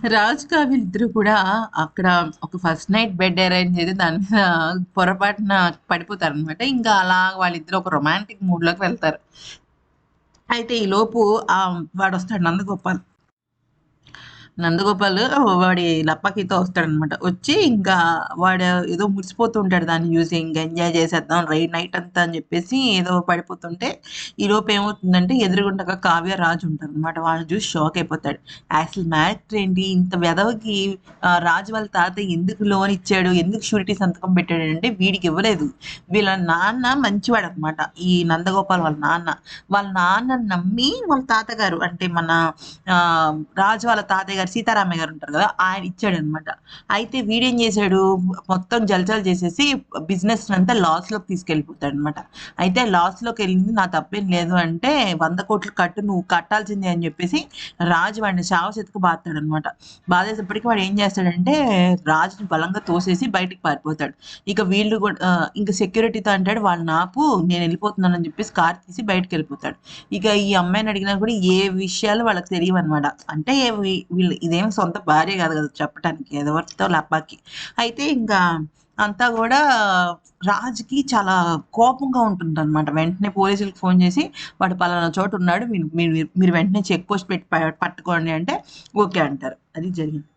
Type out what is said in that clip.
రాజుగా వీళ్ళిద్దరూ కూడా అక్కడ ఒక ఫస్ట్ నైట్ బెడ్ అరేంజ్ చేసి దాని మీద పొరపాటున పడిపోతారనమాట. ఇంకా అలా వాళ్ళిద్దరూ ఒక రొమాంటిక్ మూడ్‌లోకి వెళ్తారు. అయితే ఈలోపు వాడొస్తాడు నందగోపాల్. నందగోపాల్ వాడి లపాకీతో వస్తాడనమాట. వచ్చి ఇంకా వాడు ఏదో మురిసిపోతూ ఉంటాడు దాన్ని చూసి. ఇంక ఎంజాయ్ చేసేద్దాం నైట్ అంతా అని చెప్పేసి ఏదో పడిపోతుంటే, ఈలోపు ఏమవుతుందంటే ఎదురుగుండగా కావ్య, రాజు ఉంటారనమాట. వాళ్ళని చూసి షాక్ అయిపోతాడు. అసలు మ్యాటర్ ఏంటి? ఇంత వెధవకి రాజు వాళ్ళ తాతయ్య ఎందుకు లోన్ ఇచ్చాడు? ఎందుకు షూరిటీ సంతకం పెట్టాడంటే వీడికి ఇవ్వలేదు. వీళ్ళ నాన్న మంచివాడనమాట. ఈ నందగోపాల్ వాళ్ళ నాన్న. వాళ్ళ నాన్నని నమ్మి వాళ్ళ తాతగారు అంటే మన రాజు వాళ్ళ తాతయ్య గారు సీతారామయ్య గారు ఉంటారు కదా! ఆయన ఇచ్చాడనమాట. అయితే వీడేం చేశాడు, మొత్తం జల్సాలు చేసేసి బిజినెస్‌నంతా లాస్‌లోకి తీసుకెళ్ళిపోతాడనమాట. అయితే లాస్‌లోకెళ్ళింది నా తప్పేం లేదు అంటే, 100,00,00,000 కట్టు నువ్వు కట్టాల్సిందే అని చెప్పేసి రాజు వాడిని చావచతుకు బాదుతాడనమాట. బాధేసేప్పటికి వాడు ఏం చేస్తాడంటే, రాజుని బలంగా తోసేసి బయటికి పారిపోతాడు. ఇక వీళ్ళు కూడా ఇంక సెక్యూరిటీతో అంటాడు, "వాళ్ళని ఆపు నేనెళ్ళిపోతున్నానని" చెప్పేసి కారు తీసి బయటికెళ్ళిపోతాడు. ఇక ఈ అమ్మాయిని అడిగినా కూడా ఏ విషయాలు వాళ్ళకి తెలియవనమాట. అంటే వీళ్ళు ఇదేం సొంత భార్య కాదు కదా చెప్పటానికి. ఎవరితో లపాకి. అయితే ఇంకా అంతా గూడా రాజుకి చాలా కోపంగా ఉంటుందనమాట. వెంటనే పోలీసులకి ఫోను చేసి, "వాడు పలానా చోటున్నాడు. మీరు మీరు మీరు వెంటనే చెక్ పోస్ట్ పెట్టి పట్టుకోండి" అంటే ఓకే అంటారు. అది జరిగింది.